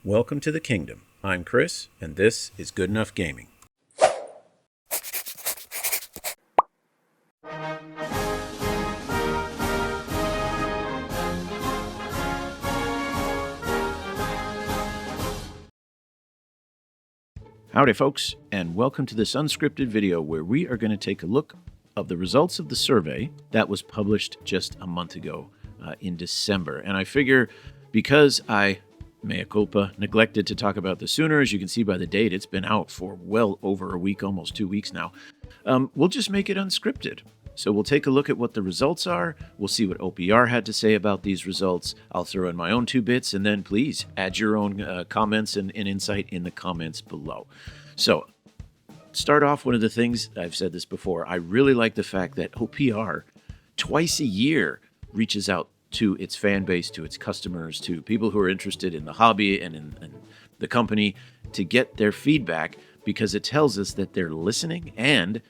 Welcome to the kingdom. I'm Chris, and this is Good Enough Gaming. Howdy folks, and welcome to this unscripted video where we are going to take a look of the results of the survey that was published just a month ago in December. And I figure because I, mea culpa, neglected to talk about this sooner, as you can see by the date, it's been out for well over a week, almost 2 weeks now, we'll just make it unscripted. So we'll take a look at what the results are. We'll see what OPR had to say about these results. I'll throw in my own 2 bits, and then please add your own comments and insight in the comments below. So, start off, one of the things, I've said this before, I really like the fact that OPR twice a year reaches out to its fan base, to its customers, to people who are interested in the hobby and in the company to get their feedback, because it tells us that they're listening and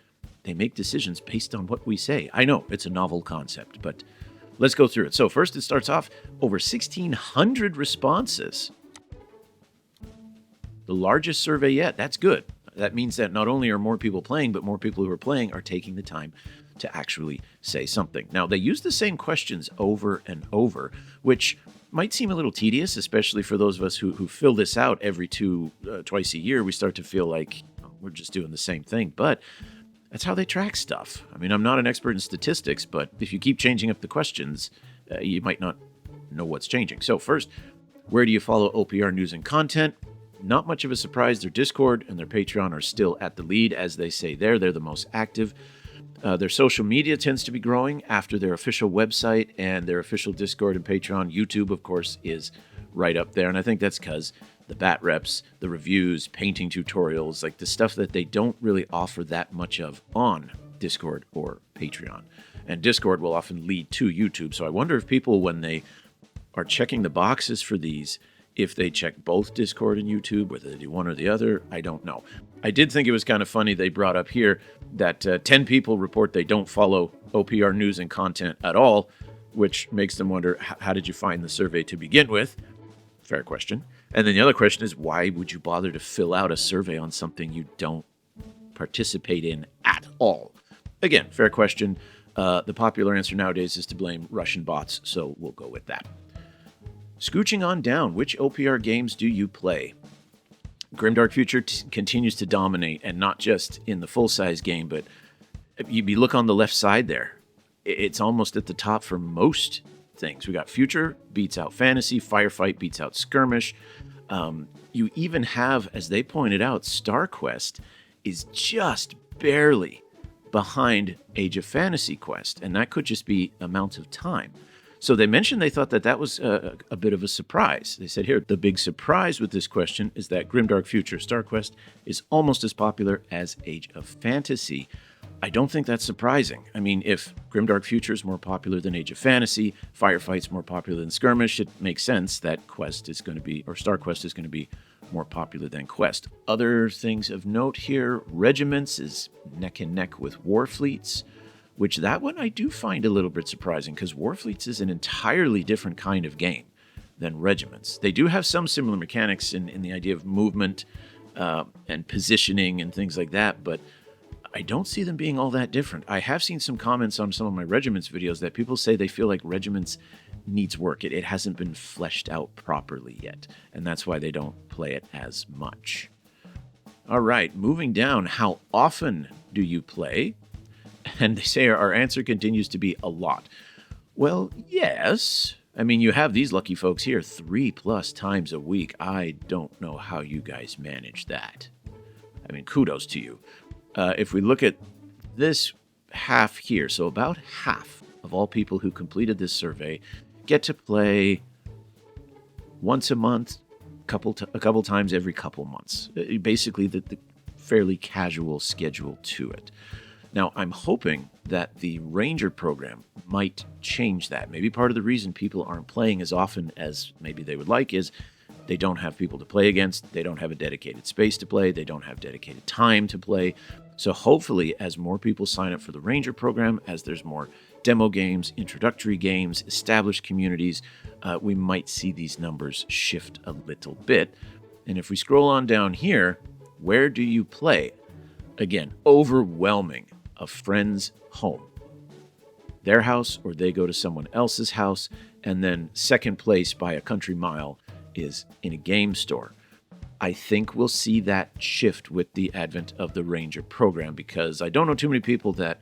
they make decisions based on what we say. I know it's a novel concept, but let's go through it. So first, it starts off over 1,600 responses. The largest survey yet. That's good. That means that not only are more people playing, but more people who are playing are taking the time to actually say something. Now, they use the same questions over and over, which might seem a little tedious, especially for those of us who fill this out every twice a year. We start to feel like we're just doing the same thing, but that's how they track stuff. I mean, I'm not an expert in statistics, but if you keep changing up the questions, you might not know what's changing. So first, where do you follow OPR news and content? Not much of a surprise. Their Discord and their Patreon are still at the lead, as they say there. They're the most active. Their social media tends to be growing after their official website and their official Discord and Patreon. YouTube, of course, is right up there. And I think that's because the bat reps, the reviews, painting tutorials, like the stuff that they don't really offer that much of on Discord or Patreon. And Discord will often lead to YouTube. So I wonder if people, when they are checking the boxes for these, if they check both Discord and YouTube, whether they do one or the other, I don't know. I did think it was kind of funny they brought up here that 10 people report they don't follow OPR news and content at all, which makes them wonder, how did you find the survey to begin with? Fair question. And then the other question is, why would you bother to fill out a survey on something you don't participate in at all? Again, fair question. The popular answer nowadays is to blame Russian bots, so we'll go with that. Scooching on down, which OPR games do you play? Grimdark Future continues to dominate, and not just in the full-size game, but you look on the left side there. It's almost at the top for most things. We got Future beats out Fantasy, Firefight beats out Skirmish. You even have, as they pointed out, StarQuest is just barely behind Age of Fantasy Quest, and that could just be amount of time. So they mentioned they thought that was a bit of a surprise. They said here, the big surprise with this question is that Grimdark Future StarQuest is almost as popular as Age of Fantasy. I don't think that's surprising. I mean, if Grimdark Future is more popular than Age of Fantasy, Firefight's more popular than Skirmish, it makes sense that Quest is going to be, or StarQuest is going to be more popular than Quest. Other things of note here, Regiments is neck and neck with Warfleets, which that one I do find a little bit surprising, because Warfleets is an entirely different kind of game than Regiments. They do have some similar mechanics in the idea of movement and positioning and things like that, but I don't see them being all that different. I have seen some comments on some of my Regiments videos that people say they feel like Regiments needs work. It hasn't been fleshed out properly yet, and that's why they don't play it as much. All right, moving down, how often do you play? And they say our answer continues to be a lot. Well, yes. I mean, you have these lucky folks here 3+ times a week. I don't know how you guys manage that. I mean, kudos to you. If we look at this half here, so about half of all people who completed this survey get to play once a month, a couple times every couple months. Basically, the fairly casual schedule to it. Now, I'm hoping that the Ranger program might change that. Maybe part of the reason people aren't playing as often as maybe they would like is they don't have people to play against, they don't have a dedicated space to play, they don't have dedicated time to play. So hopefully, as more people sign up for the Ranger program, as there's more demo games, introductory games, established communities, we might see these numbers shift a little bit. And if we scroll on down here, where do you play? Again, overwhelming a friend's home. Their house, or they go to someone else's house, and then second place by a country mile is in a game store. I think we'll see that shift with the advent of the Ranger program, because I don't know too many people that,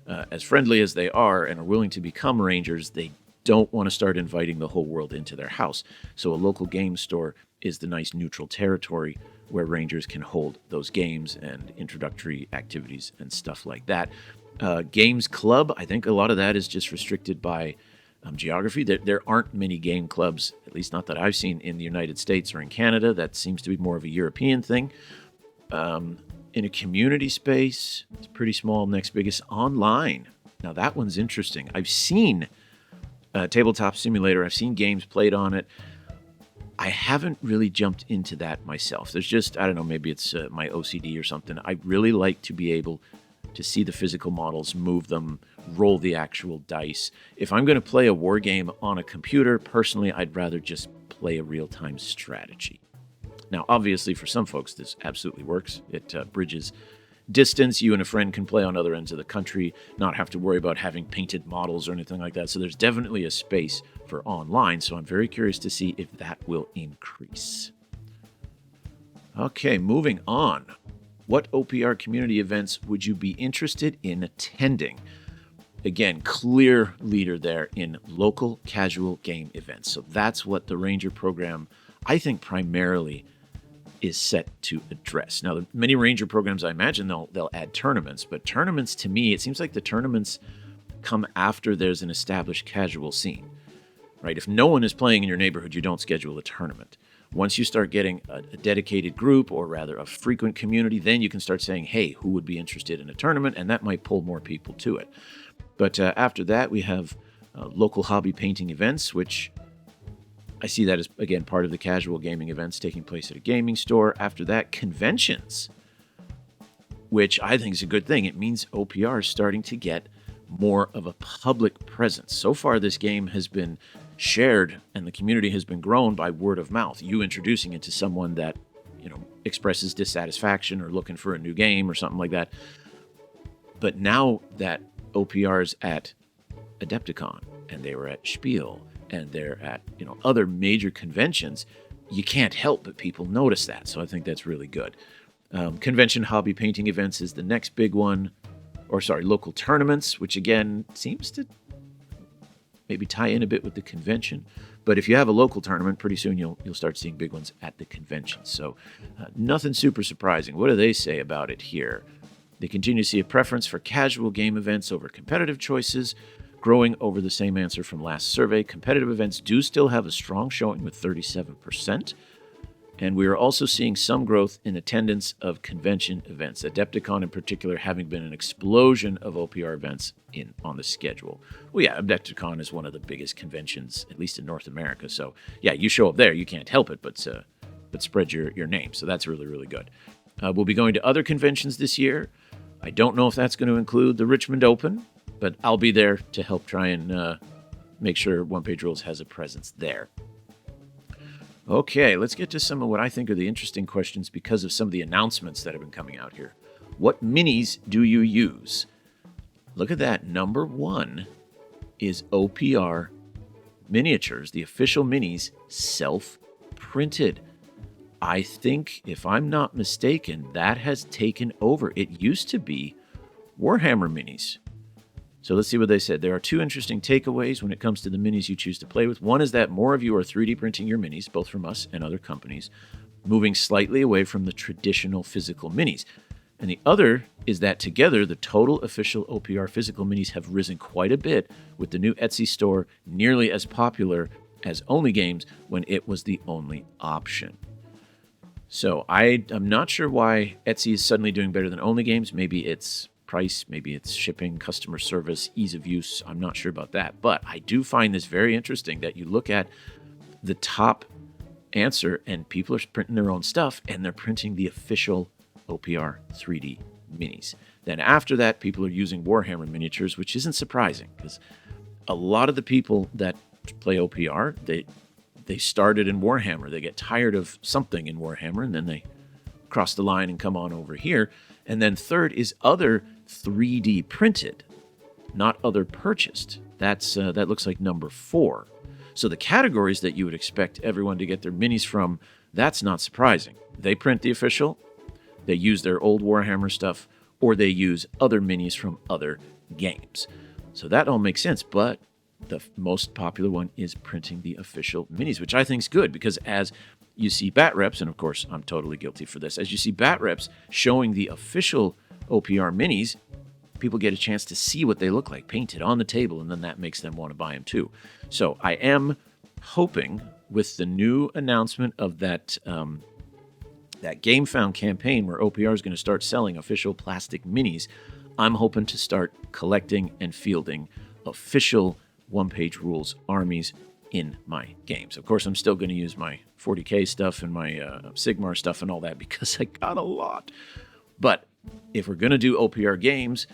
as friendly as they are and are willing to become Rangers, they don't want to start inviting the whole world into their house. So a local game store is the nice neutral territory where Rangers can hold those games and introductory activities and stuff like that. Games Club, I think a lot of that is just restricted by geography. There aren't many game clubs, at least not that I've seen, in the United States or in Canada. That seems to be more of a European thing. In a community space, it's pretty small. Next biggest, online. Now that one's interesting. I've seen Tabletop Simulator. I've seen games played on it. I haven't really jumped into that myself. There's just, I don't know, maybe it's my OCD or something. I really like to be able to see the physical models, move them, roll the actual dice. If I'm going to play a war game on a computer, personally, I'd rather just play a real-time strategy. Now, obviously, for some folks, this absolutely works. It bridges distance. You and a friend can play on other ends of the country, not have to worry about having painted models or anything like that. So there's definitely a space for online. So I'm very curious to see if that will increase. Okay, moving on. What OPR community events would you be interested in attending? Again, clear leader there in local casual game events. So that's what the Ranger program, I think, primarily is set to address. Now, the many Ranger programs, I imagine they'll add tournaments, but tournaments, to me, it seems like the tournaments come after there's an established casual scene, right? If no one is playing in your neighborhood, you don't schedule a tournament. Once you start getting a dedicated group, or rather a frequent community, then you can start saying, hey, who would be interested in a tournament? And that might pull more people to it. But after that, we have local hobby painting events, which I see that as, again, part of the casual gaming events taking place at a gaming store. After that, conventions, which I think is a good thing. It means OPR is starting to get more of a public presence. So far, this game has been shared and the community has been grown by word of mouth. You introducing it to someone that, expresses dissatisfaction or looking for a new game or something like that. But now that OPR's at Adepticon and they were at Spiel and they're at, other major conventions, you can't help but people notice that. So I think that's really good. Convention hobby painting events is the next big one. Local tournaments, which again seems to maybe tie in a bit with the convention. But if you have a local tournament, pretty soon you'll start seeing big ones at the convention. So nothing super surprising. What do they say about it here? They continue to see a preference for casual game events over competitive choices, growing over the same answer from last survey. Competitive events do still have a strong showing with 37%. And we are also seeing some growth in attendance of convention events, Adepticon in particular having been an explosion of OPR events on the schedule. Well, yeah, Adepticon is one of the biggest conventions, at least in North America. So, yeah, you show up there, you can't help it but spread your name. So that's really, really good. We'll be going to other conventions this year. I don't know if that's going to include the Richmond Open, but I'll be there to help try and make sure One Page Rules has a presence there. Okay, let's get to some of what I think are the interesting questions because of some of the announcements that have been coming out here. What minis do you use? Look at that. Number one is OPR miniatures, the official minis, self-printed. I think, if I'm not mistaken, that has taken over. It used to be Warhammer minis. So let's see what they said. There are two interesting takeaways when it comes to the minis you choose to play with. One is that more of you are 3D printing your minis, both from us and other companies, moving slightly away from the traditional physical minis. And the other is that together, the total official OPR physical minis have risen quite a bit, with the new Etsy store nearly as popular as Only Games when it was the only option. So I'm not sure why Etsy is suddenly doing better than Only Games. Maybe it's price, maybe it's shipping, customer service, ease of use. I'm not sure about that. But I do find this very interesting that you look at the top answer and people are printing their own stuff and they're printing the official OPR 3D minis. Then after that, people are using Warhammer miniatures, which isn't surprising because a lot of the people that play OPR, they started in Warhammer. They get tired of something in Warhammer, and then they cross the line and come on over here. And then third is other 3D printed, not other purchased. That looks like number 4. So the categories that you would expect everyone to get their minis from, that's not surprising. They print the official, they use their old Warhammer stuff, or they use other minis from other games. So that all makes sense, but the most popular one is printing the official minis, which I think is good because as you see bat reps, and of course I'm totally guilty for this, as you see bat reps showing the official OPR minis, people get a chance to see what they look like painted on the table, and then that makes them want to buy them too. So I am hoping with the new announcement of that GameFound campaign where OPR is going to start selling official plastic minis, I'm hoping to start collecting and fielding official one-page rules armies in my games. Of course, I'm still going to use my 40K stuff and my Sigmar stuff and all that because I got a lot. But if we're going to do OPR games,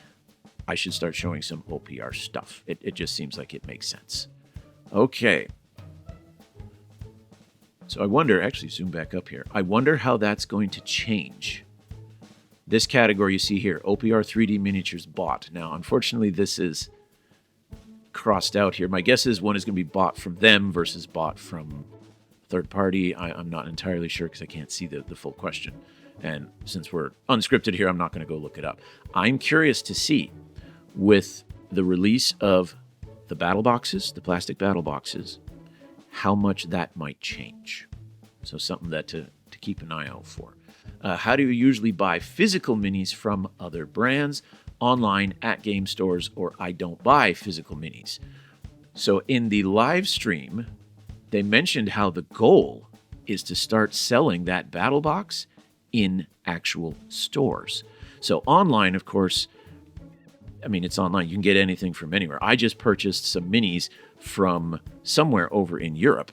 I should start showing some OPR stuff. It just seems like it makes sense. Okay. So I wonder, actually zoom back up here, I wonder how that's going to change. This category you see here, OPR 3D miniatures bought. Now, unfortunately, this is crossed out here. My guess is one is going to be bought from them versus bought from third party. I'm not entirely sure because I can't see the full question. And since we're unscripted here, I'm not going to go look it up. I'm curious to see with the release of the battle boxes, the plastic battle boxes, how much that might change. So something that to keep an eye out for. How do you usually buy physical minis from other brands? Online, at game stores, or I don't buy physical minis. So in the live stream, they mentioned how the goal is to start selling that battle box in actual stores. So online, of course, I mean, it's online. You can get anything from anywhere. I just purchased some minis from somewhere over in Europe,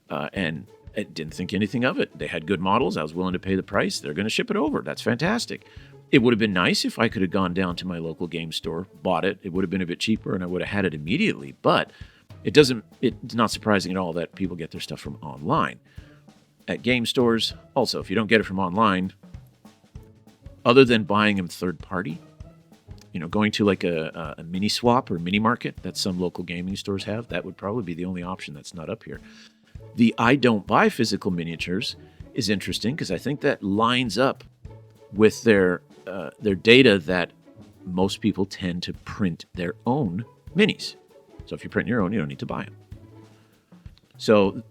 and I didn't think anything of it. They had good models. I was willing to pay the price. They're going to ship it over. That's fantastic. It would have been nice if I could have gone down to my local game store, bought it. It would have been a bit cheaper, and I would have had it immediately. But it's not surprising at all that people get their stuff from online. At game stores, also, if you don't get it from online, other than buying them third party, going to like a mini swap or mini market that some local gaming stores have, that would probably be the only option that's not up here. The I don't buy physical miniatures is interesting because I think that lines up with their data that most people tend to print their own minis. So if you print your own, you don't need to buy them. So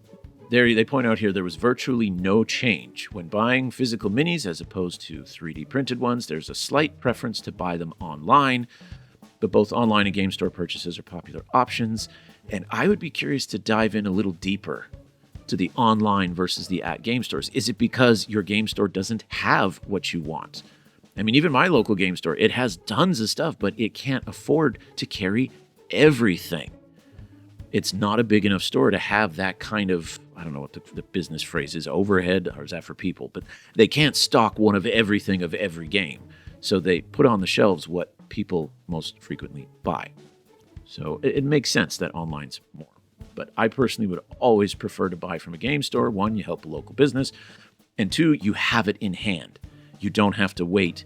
there they point out here there was virtually no change. When buying physical minis as opposed to 3D printed ones, there's a slight preference to buy them online, but both online and game store purchases are popular options. And I would be curious to dive in a little deeper to the online versus the at game stores. Is it because your game store doesn't have what you want? I mean, even my local game store, it has tons of stuff, but it can't afford to carry everything. It's not a big enough store to have that kind of, I don't know what the business phrase is, overhead, or is that for people? But they can't stock one of everything of every game. So they put on the shelves what people most frequently buy. So it makes sense that online's more. But I personally would always prefer to buy from a game store. One, you help a local business. And two, you have it in hand. You don't have to wait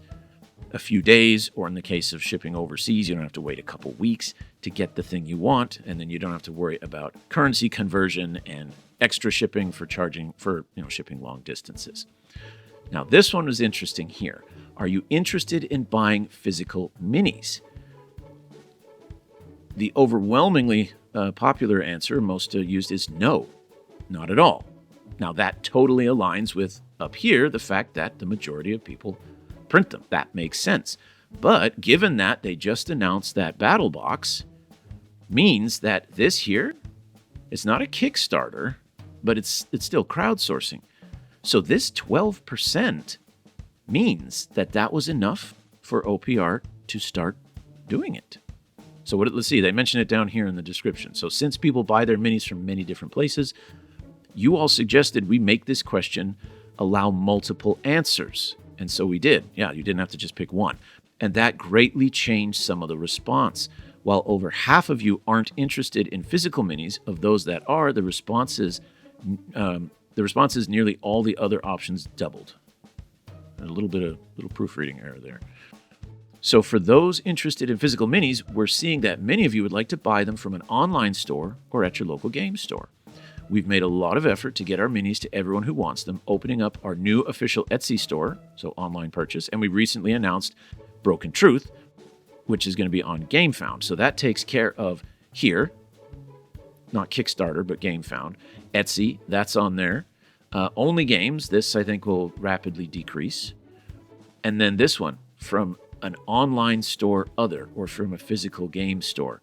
a few days, or in the case of shipping overseas, you don't have to wait a couple weeks to get the thing you want. And then you don't have to worry about currency conversion and extra shipping for charging for shipping long distances. Now, this one was interesting here. Are you interested in buying physical minis? The overwhelmingly popular answer, most used, is no, not at all. Now, that totally aligns with up here the fact that the majority of people print them. That makes sense. But given that they just announced that battle box, means that this here is not a Kickstarter, but it's still crowdsourcing. So this 12% means that was enough for OPR to start doing it. So let's see, they mention it down here in the description. So since people buy their minis from many different places, you all suggested we make this question allow multiple answers. And so we did. Yeah, you didn't have to just pick one. And that greatly changed some of the response. While over half of you aren't interested in physical minis, of those that are, the responses nearly all the other options doubled. A little proofreading error there. So for those interested in physical minis, we're seeing that many of you would like to buy them from an online store or at your local game store. We've made a lot of effort to get our minis to everyone who wants them, opening up our new official Etsy store, so online purchase, and we recently announced Broken Truth, which is going to be on GameFound. So that takes care of here, not Kickstarter, but GameFound. Etsy, that's on there. Only Games, this I think will rapidly decrease. And then this one, from an online store other, or from a physical game store.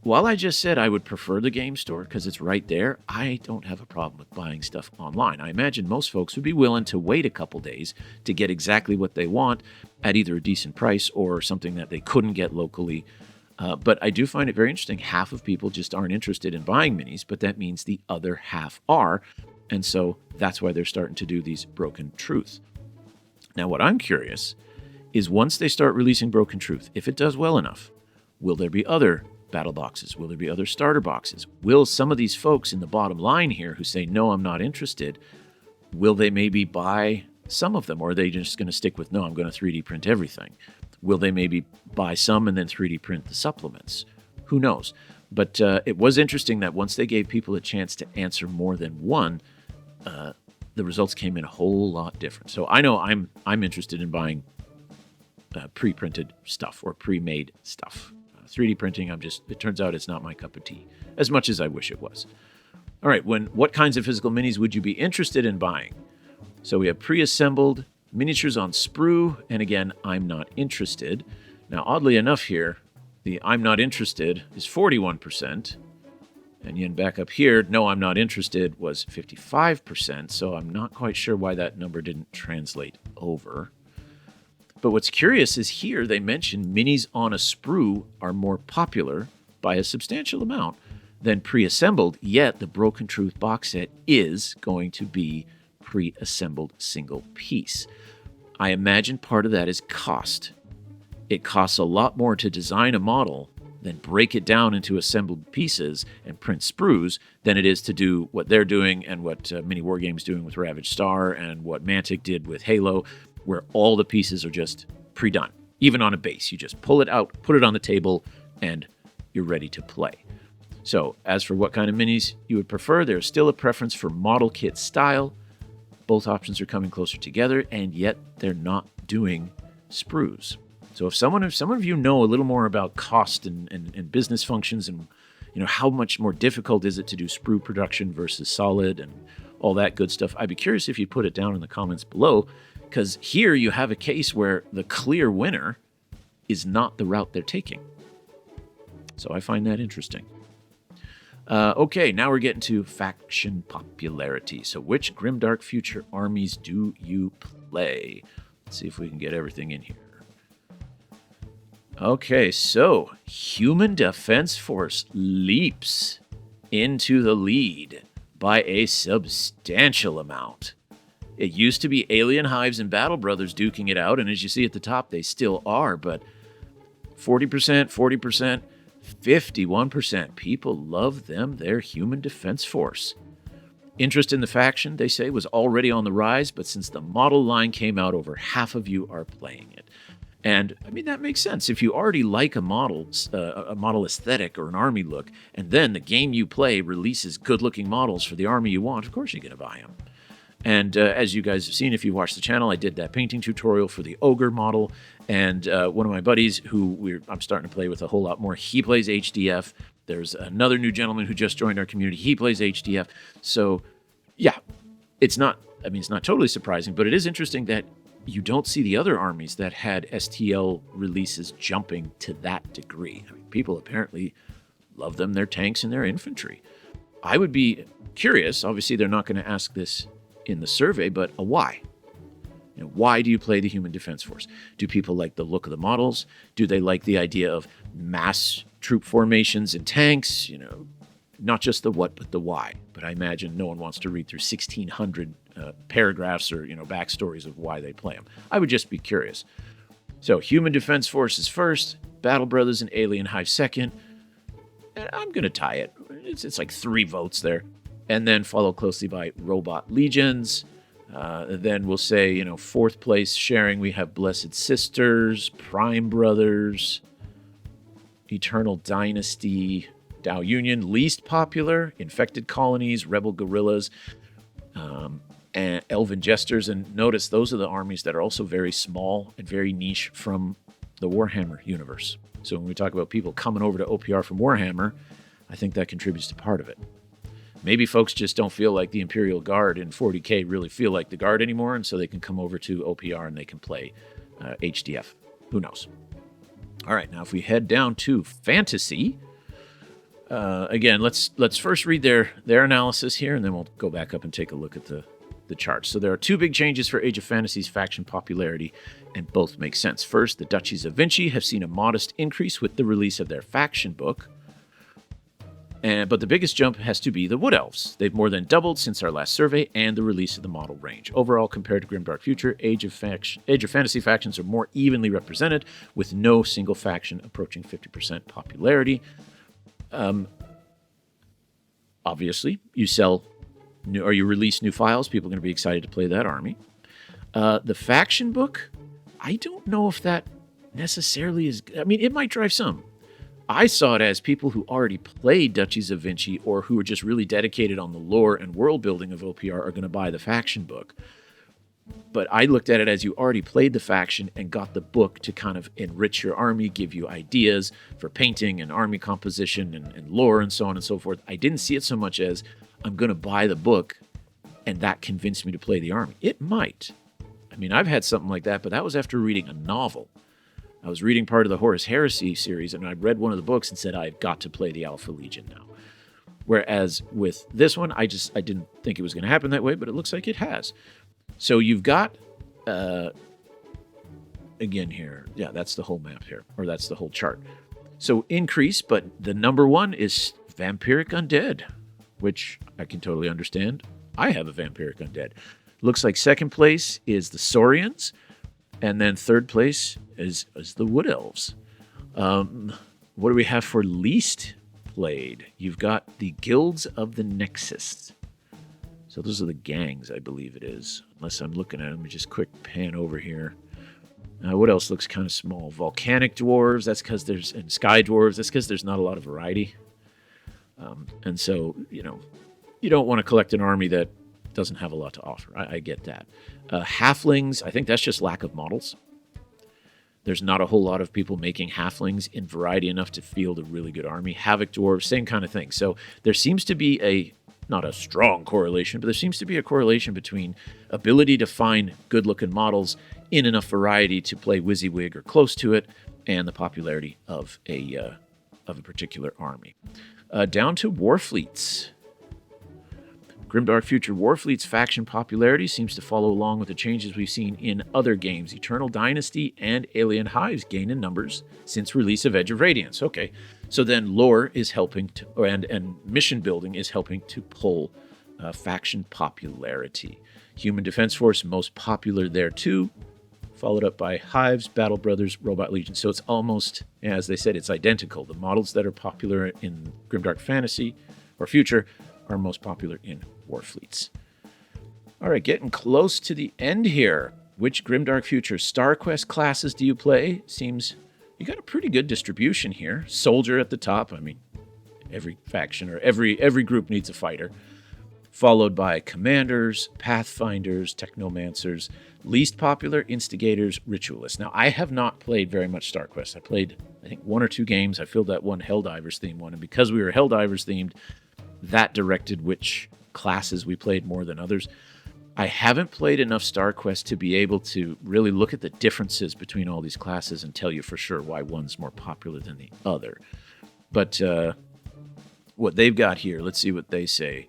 While I just said I would prefer the game store because it's right there, I don't have a problem with buying stuff online. I imagine most folks would be willing to wait a couple days to get exactly what they want at either a decent price or something that they couldn't get locally. But I do find it very interesting. Half of people just aren't interested in buying minis, but that means the other half are. And so that's why they're starting to do these Broken Truth. Now, what I'm curious is once they start releasing Broken Truth, if it does well enough, will there be other battle boxes? Will there be other starter boxes? Will some of these folks in the bottom line here who say, no, I'm not interested, will they maybe buy some of them? Or are they just going to stick with, no, I'm going to 3D print everything? Will they maybe buy some and then 3D print the supplements? Who knows? But it was interesting that once they gave people a chance to answer more than one, the results came in a whole lot different. So I know I'm interested in buying pre-printed stuff or pre-made stuff. 3D printing, it turns out it's not my cup of tea, as much as I wish it was. All right, what kinds of physical minis would you be interested in buying? So we have pre-assembled, miniatures on sprue, and again, I'm not interested. Now, oddly enough here, the I'm not interested is 41%, and then back up here, no, I'm not interested was 55%, so I'm not quite sure why that number didn't translate over. But what's curious is here they mention minis on a sprue are more popular by a substantial amount than pre-assembled, yet the Broken Truth box set is going to be pre-assembled single piece. I imagine part of that is cost. It costs a lot more to design a model than break it down into assembled pieces and print sprues than it is to do what they're doing and what Mini Wargame's doing with Ravaged Star and what Mantic did with Halo, where all the pieces are just pre-done. Even on a base, you just pull it out, put it on the table, and you're ready to play. So as for what kind of minis you would prefer, there's still a preference for model kit style. Both options are coming closer together, and yet they're not doing sprues. So if some of you know a little more about cost and business functions and how much more difficult is it to do sprue production versus solid and all that good stuff, I'd be curious if you'd put it down in the comments below, because here you have a case where the clear winner is not the route they're taking. So I find that interesting. Okay, now we're getting to faction popularity. So which Grimdark Future armies do you play? Let's see if we can get everything in here. Okay, so Human Defense Force leaps into the lead by a substantial amount. It used to be Alien Hives and Battle Brothers duking it out, and as you see at the top, they still are, but 40%, 40%, 51%. People love them, their Human Defense Force. Interest in the faction, they say, was already on the rise, but since the model line came out, over half of you are playing it. And, I mean, that makes sense. If you already like a model aesthetic or an army look, and then the game you play releases good-looking models for the army you want, of course you're going to buy them. And as you guys have seen, if you watched the channel, I did that painting tutorial for the Ogre model. And one of my buddies, who I'm starting to play with a whole lot more, he plays HDF. There's another new gentleman who just joined our community. He plays HDF. So, yeah, it's not totally surprising, but it is interesting that you don't see the other armies that had STL releases jumping to that degree. I mean, people apparently love them, their tanks and their infantry. I would be curious. Obviously, they're not going to ask this in the survey, but a why. Why do you play the Human Defense Force? Do people like the look of the models? Do they like the idea of mass troop formations and tanks? Not just the what, but the why. But I imagine no one wants to read through 1,600 paragraphs or backstories of why they play them. I would just be curious. So Human Defense Force is first, Battle Brothers and Alien Hive second. And I'm going to tie it. It's like 3 votes there. And then followed closely by Robot Legions. Then we'll say, 4th place sharing, we have Blessed Sisters, Prime Brothers, Eternal Dynasty, Dow Union. Least popular, Infected Colonies, Rebel Guerrillas, and Elven Jesters. And notice those are the armies that are also very small and very niche from the Warhammer universe. So when we talk about people coming over to OPR from Warhammer, I think that contributes to part of it. Maybe folks just don't feel like the Imperial Guard in 40K really feel like the Guard anymore, and so they can come over to OPR and they can play HDF. Who knows? All right, now if we head down to Fantasy, again, let's first read their analysis here, and then we'll go back up and take a look at the charts. So there are 2 big changes for Age of Fantasy's faction popularity, and both make sense. First, the Duchies of Vinci have seen a modest increase with the release of their faction book. But the biggest jump has to be the Wood Elves. They've more than doubled since our last survey and the release of the model range. Overall, compared to Grimdark Future, Age of Fantasy factions are more evenly represented, with no single faction approaching 50% popularity. Obviously, you release new files, people are going to be excited to play that army. The faction book, I don't know if that necessarily is... I mean, it might drive some. I saw it as people who already played Duchies of Vinci or who are just really dedicated on the lore and world building of OPR are going to buy the faction book. But I looked at it as you already played the faction and got the book to kind of enrich your army, give you ideas for painting and army composition and lore and so on and so forth. I didn't see it so much as I'm going to buy the book and that convinced me to play the army. It might. I mean, I've had something like that, but that was after reading a novel. I was reading part of the Horus Heresy series, and I read one of the books and said, I've got to play the Alpha Legion now. Whereas with this one, I didn't think it was going to happen that way, but it looks like it has. So you've got, again here, yeah, that's the whole map here, or that's the whole chart. So increase, but the number 1 is Vampiric Undead, which I can totally understand. I have a Vampiric Undead. Looks like second place is the Saurians, and then third place is the Wood Elves. What do we have for least played? You've got the Guilds of the Nexus. So those are the gangs, I believe it is. Unless I'm looking at them. Let me just quick pan over here. What else looks kind of small? Volcanic Dwarves. That's because and Sky Dwarves. That's because there's not a lot of variety. And so, you don't want to collect an army that doesn't have a lot to offer. I get that. Halflings, I think that's just lack of models. There's not a whole lot of people making halflings in variety enough to field a really good army. Havoc Dwarves, same kind of thing. So there seems to be not a strong correlation, but there seems to be a correlation between ability to find good-looking models in enough variety to play WYSIWYG or close to it, and the popularity of a particular army. Down to Warfleets. Grimdark Future Warfleet's faction popularity seems to follow along with the changes we've seen in other games. Eternal Dynasty and Alien Hives gain in numbers since release of Edge of Radiance. Okay, so then lore is helping to, and mission building is helping to pull faction popularity. Human Defense Force, most popular there too, followed up by Hives, Battle Brothers, Robot Legion. So it's almost, as they said, it's identical. The models that are popular in Grimdark Fantasy or Future are most popular in Warfleets. All right, getting close to the end here. Which Grimdark Future StarQuest classes do you play? Seems you got a pretty good distribution here. Soldier at the top. I mean, every faction or every group needs a fighter. Followed by Commanders, Pathfinders, Technomancers. Least popular, Instigators, Ritualists. Now, I have not played very much StarQuest. I played, I think, 1 or 2 games. I filled that one Helldivers themed one, and because we were Helldivers themed, that directed which classes we played more than others. I haven't played enough StarQuest to be able to really look at the differences between all these classes and tell you for sure why one's more popular than the other. But what they've got here, let's see what they say.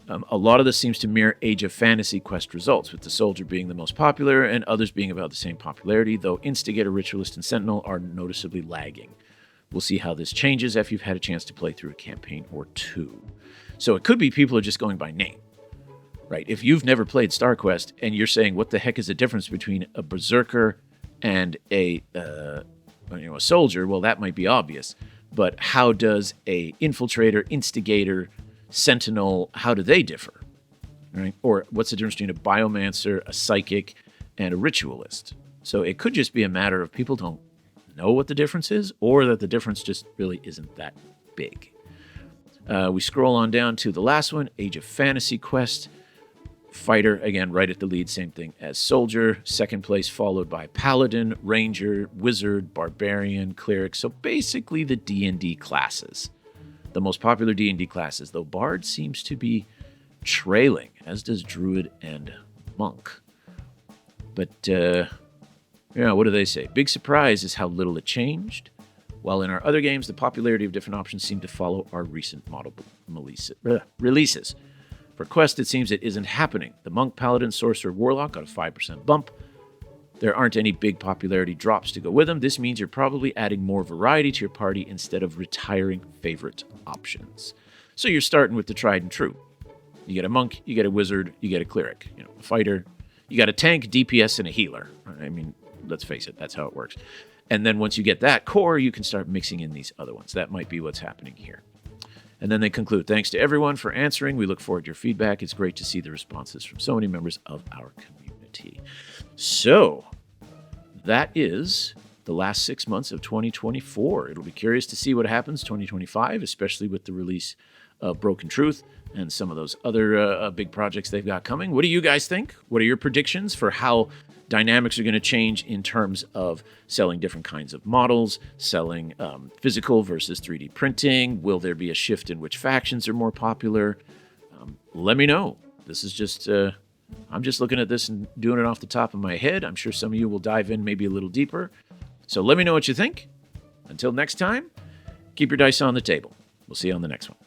A lot of this seems to mirror Age of Fantasy quest results, with the Soldier being the most popular and others being about the same popularity, though Instigator, Ritualist, and Sentinel are noticeably lagging. We'll see how this changes after you've had a chance to play through a campaign or 2. So it could be people are just going by name, right? If you've never played StarQuest and you're saying, what the heck is the difference between a Berserker and a soldier, well, that might be obvious. But how does a infiltrator, instigator, sentinel, how do they differ? Right? Or what's the difference between a biomancer, a psychic, and a ritualist? So it could just be a matter of people don't know what the difference is, or that the difference just really isn't that big. We scroll on down to the last one, Age of Fantasy Quest. Fighter, again, right at the lead, same thing as Soldier. Second place followed by Paladin, Ranger, Wizard, Barbarian, Cleric. So basically the D&D classes. The most popular D&D classes, though Bard seems to be trailing, as does Druid and Monk. But, what do they say? Big surprise is how little it changed. While in our other games, the popularity of different options seem to follow our recent model releases. For Quest, it seems it isn't happening. The Monk, Paladin, Sorcerer, Warlock got a 5% bump. There aren't any big popularity drops to go with them. This means you're probably adding more variety to your party instead of retiring favorite options. So you're starting with the tried and true. You get a Monk, you get a Wizard, you get a Cleric. A fighter, you got a tank, DPS, and a healer. I mean, let's face it, that's how it works. And then once you get that core, you can start mixing in these other ones. That might be what's happening here. And then they conclude, thanks to everyone for answering. We look forward to your feedback. It's great to see the responses from so many members of our community. So that is the last 6 months of 2024. It'll be curious to see what happens 2025, especially with the release of Broken Truth and some of those other big projects they've got coming. What do you guys think? What are your predictions for how dynamics are going to change in terms of selling different kinds of models, selling physical versus 3D printing? Will there be a shift in which factions are more popular? Let me know. This is just, I'm just looking at this and doing it off the top of my head. I'm sure some of you will dive in maybe a little deeper. So let me know what you think. Until next time, keep your dice on the table. We'll see you on the next one.